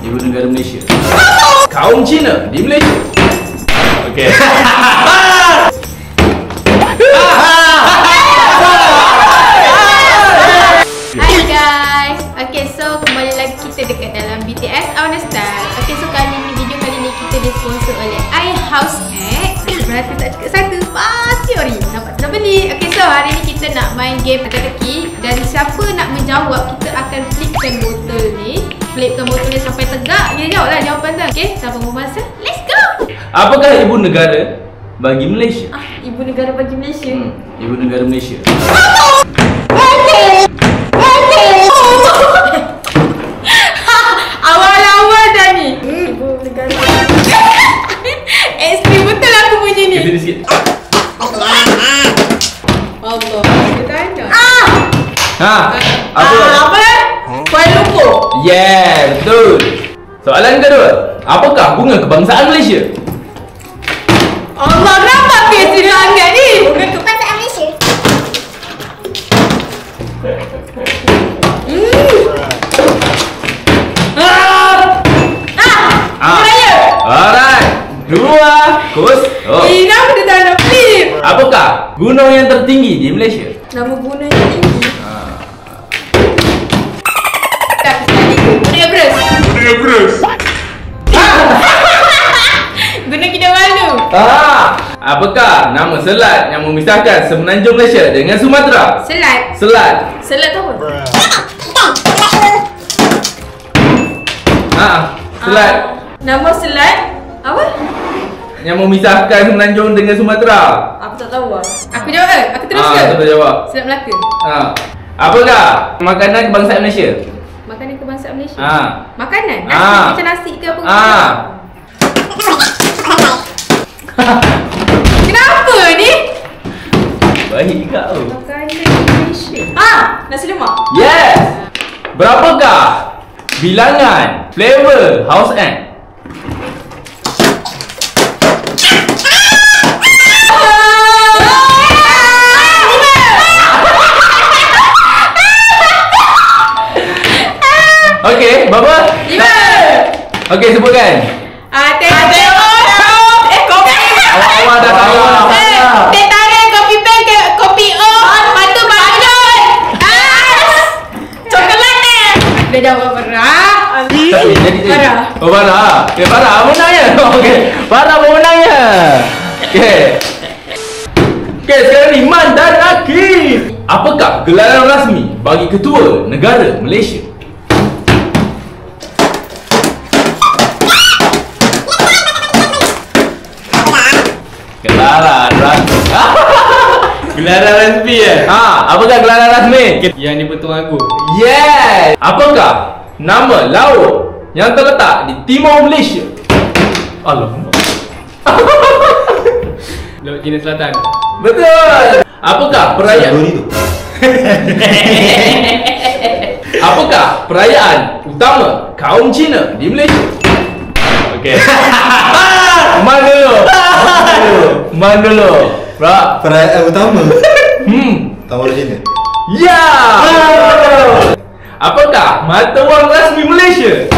ibu negara Malaysia. Kaum Cina di Malaysia. Okey. Hai guys. Okay, so kembali lagi kita dekat dalam BTS Our Style. Okay, so video kali ni kita disponsor oleh iHouse X. Berarti tak cakap satu, pasti ori dapat beli. Okay, so hari ni kita nak main game teka-teki. Dan siapa nak menjawab, kita akan flipkan botol ni. Flipkan botol ni sampai tegak. Dia jawab lah jawapan tu. Okay, tanpa membuang masa, let's go. Apakah ibu negara bagi Malaysia? Ibu negara bagi Malaysia. Ibu negara Malaysia. Awal-awal dah ni. Ibu negara. Ekstrim betul aku punya ni. Kita sikit. Allah. Kita tanya. Apa? Apa? Kuala Lumpur. Yeah, betul. Soalan kedua. Apakah bunga kebangsaan Malaysia? Allah, kenapa PhD sangat ni? Bunga kebangsaan Malaysia. Raya. Alright. 2 kos. Kenapa dia tak nak flip? Apakah gunung yang tertinggi di Malaysia? Nama gunung yang tinggi. Tak, Gunung Everest. Gunung Everest. Gunung Kinabalu. Apakah nama selat yang memisahkan Semenanjung Malaysia dengan Sumatera? Selat. Selat. Selat tu apa? Selat Nama selat apa? yang memisahkan Semenanjung dengan Sumatera. Aku tak tahu lah. Aku jawab ke? Aku terus ke? Betul jawab. Selat Melaka. Apakah makanan kebangsaan Malaysia? Makanan kebangsaan Malaysia. Makanan? Nasi macam nasi ke apa? Kenapa ni? Baik kau. Makanan Malaysia. Nasi lemak. Yes. Berapakah bilangan flavor House Ant? Okey, berapa? 5. Okey, sebutkan. Kopi. Awak dah tahu. Teh tarik, kopi pen, kopi o, batu balon. Coklat ni. Dia jawab Farah. Farah. Oh, Farah. Okay, Farah menangnya. Okey. Farah menangnya. Okey. Okey, sekarang ni Man dan Akif. Apakah gelaran rasmi bagi ketua negara Malaysia? Gelaran rasmi. Gelaran rasmi apakah gelaran rasmi? Yang di Petung Agung. Yes. Apakah nama laut yang terletak di timur Malaysia? Alamak. Laut Cina Selatan. Betul. Apakah perayaan? Apakah perayaan utama kaum Cina di Malaysia? Okey. Man dulu. Perayaan utama. Tahun Cina. Ya. Apakah mata wang rasmi Malaysia?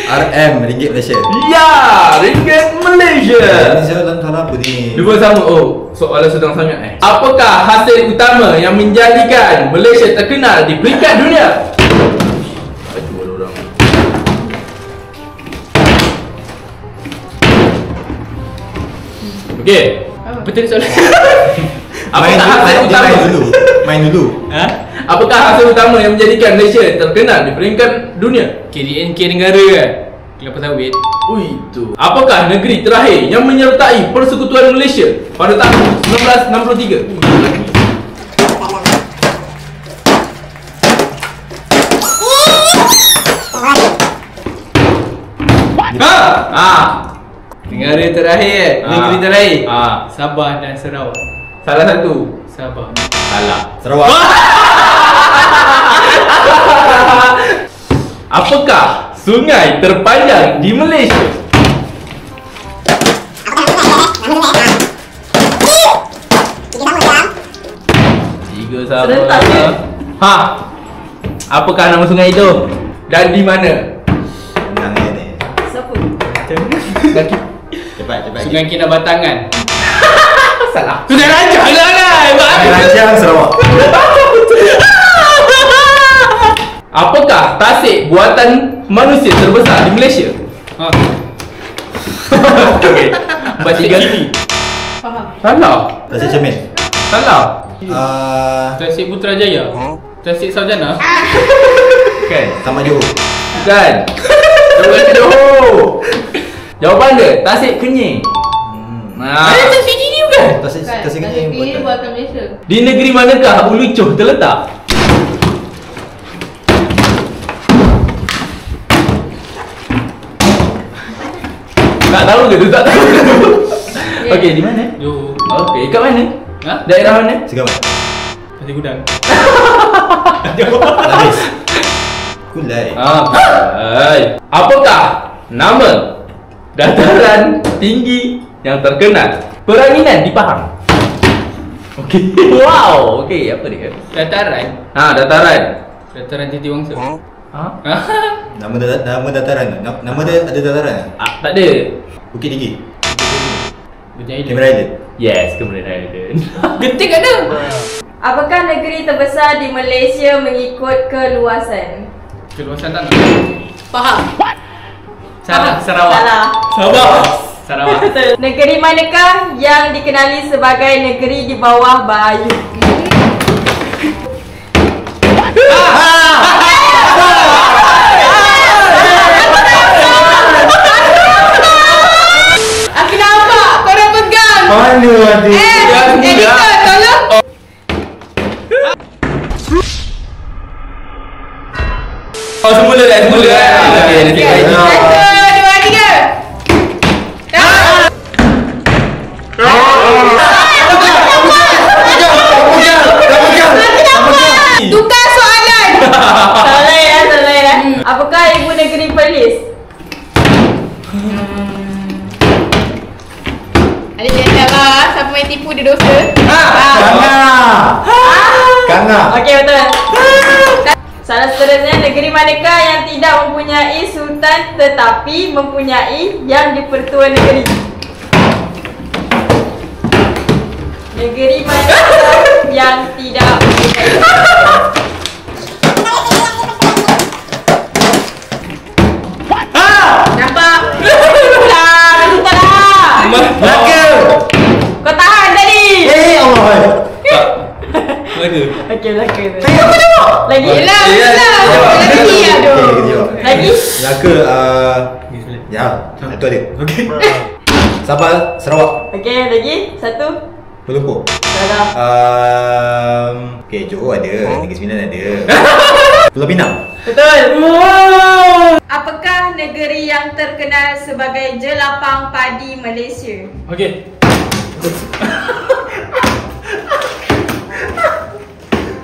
RM, ringgit Malaysia. Ya, ringgit Malaysia. Ini soalan apa ni? Dua sama. Oh, soalan sedang sangat Apakah hasil utama yang menjadikan Malaysia terkenal di peringkat dunia? Aduh, orang. Okey. Betul soalan. Apakah hasil utama? Main dulu. Apakah hasil utama yang menjadikan Malaysia terkenal di peringkat dunia? KDNK negara kan? Kelapa sawit. Itu. Apakah negeri terakhir yang menyertai Persekutuan Malaysia pada tahun 1963? Negara terakhir negeri terakhir. Sabah dan Sarawak. Salah satu. Sabah. Salah. Sarawak. Apakah sungai terpanjang di Malaysia? Tiga sama. Serentak je. Ha. Apakah nama sungai itu? Dan di mana? Senang je ni. Siapa? Cepat. Sungai Kinabatangan. Salah. Sungai Rajang lah. Rajang Sarawak. Apakah tasik buatan manusia terbesar di Malaysia? Ha. Okey. Baca ganti. Faham. Salah. Tasik Cermin. Salah. Tasik Putrajaya. Tasik Sarjana. Bukan. Taman Johor. Bukan. Jawapan Johor. Jawapan dia Tasik Kenyir. Ada tasik gini bukan? Tasik Tasik Kenyir Kenyir buatan Malaysia. Di negeri manakah Ulu Ichoh terletak? Tak tahu ke tu? Tak tahu ke tu? Okey, di mana? Johor. Okey, kat mana? Ha? Daerah mana? Segamat. Pasir Gudang. Habis. Kulai. Hai. Apakah nama dataran tinggi yang terkenal Peranginan di Pahang? Okey. Wow. Okey, apa dia? Dataran. Dataran. Dataran Titi Wangsa. Ha? Nama dataran. Nama dia ada dataran. Tak ada. Bukit Tinggi. Bujang Cameron Island. Yes, kemudian Island. Genting ada. Apakah negeri terbesar di Malaysia mengikut keluasan? Keluasan tanah. Faham. Salah. Sarawak. Salah. Sarawak. Betul. Negeri manakah yang dikenali sebagai negeri di bawah Bahayu? Aku nampak korang pegang. Mana ada? Editor tolong. Oh, semula dah. Okey, nanti Okay. baik. 1, 2, 3. Tukar soalan. Salah ya. Apakah ibu negeri Perlis? Ada cakap lah. Siapa main tipu dia dosa. Kanga. Okey, betul. Salah seterusnya, negeri manakah yang tidak mempunyai sultan tetapi mempunyai yang di-Pertua Negeri? Negeri manakah yang tidak mempunyai Nampak? sultan? Sultan lah. Melaka. Kau tahan tadi. Allah. Melaka. Okey, Melaka. Lagi. Yelah, Ya, yelah. jawab. Lagi aduh. Lagi. Melaka. Ya, itu ada. Okey. Sabah, Sarawak. Okey, lagi. Satu. Kuala Lumpur. Salah. Okey, Johor ada, Negeri Sembilan ada. Pulau Pinang. Betul. Apakah negeri yang terkenal sebagai jelapang padi Malaysia? Okey.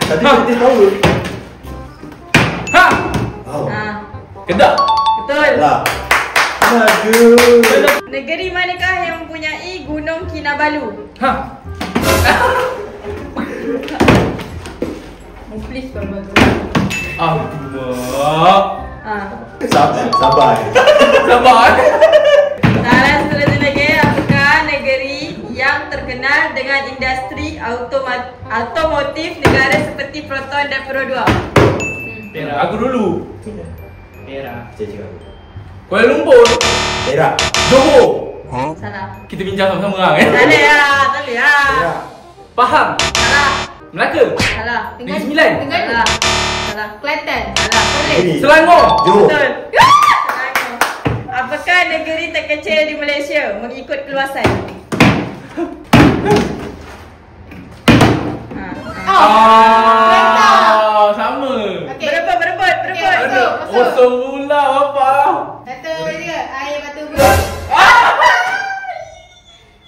Tadi tahu. Ha. Oh. Kedah. Betul. Lah. Aduh. Negeri manakah yang mempunyai Gunung Kinabalu? Ha. Oh, please Baba. Allah. Sabar. Sabar. Salah seterusnya lagi. Apakah negeri yang terkenal dengan industri automotif negara seperti Proton dan Pro 2? Perak. Aku dulu. Perak. Cik. Kuala Lumpur. Perak. Johor. Salah. Kita bincang sama-sama kan? Tak boleh lah. Tak boleh lah. Pahang. Salah. Melaka. Salah. Negeri Sembilan. Salah. Salah. Kelantan. Salah. Boleh. Selangor. Johor. Betul. Apakah negeri terkecil di Malaysia mengikut keluasan? Sama. Okey. Berebut. Masuk. Kosong pula apa? 1, 2, 3. Air batu gua.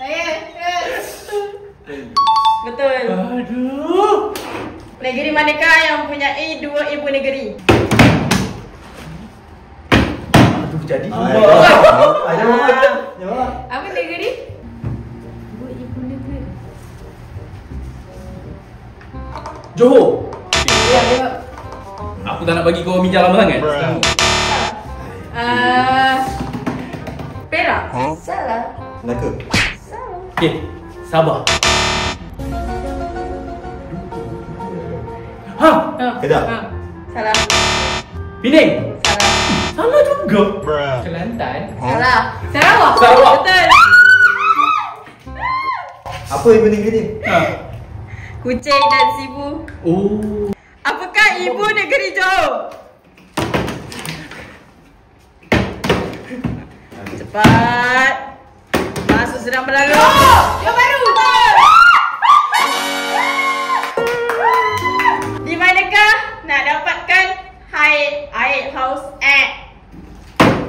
Saya. Betul. Aduh. Negeri manakah yang mempunyai dua ibu negeri? Aduh jadi. Jawab. Apa negeri? Johor. Aku tak nak bagi kau mijal lama sangat. Perak. Salah. Melaka. Salah. Okey, Sabah. Ha, Kedah. Salah. Pening. Salah. Salah juga. Kelantan. Salah. Sarawak. Sarawak. Betul. Apa ibu negeri ni? Ha. Kuching dan Sibu. Oh. Apakah ibu negeri Johor? Cepat. Masa sedang berlalu. Yang baru. Di manakah nak dapatkan air house at?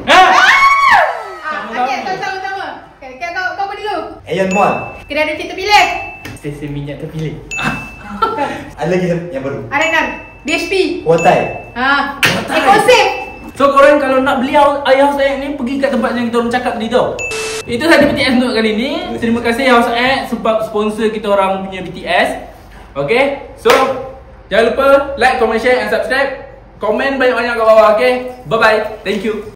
Ha. Okey, sama-sama. Okay, kau apa dulu? Aeon Mall. Kedai reti terpilih. Stesen minyak terpilih. Ada lagi yang baru. Arenan. BHP. Watai. Ekosip. So korang kalau nak beli air house egg ni, pergi kat tempat yang kita orang cakap tadi tau. Itu sahaja BTS untuk kali ni. Terima kasih House Egg sebab sponsor kita orang punya BTS. Okay, so jangan lupa like, comment, share and subscribe. Komen banyak-banyak kat bawah, okay? Bye bye. Thank you.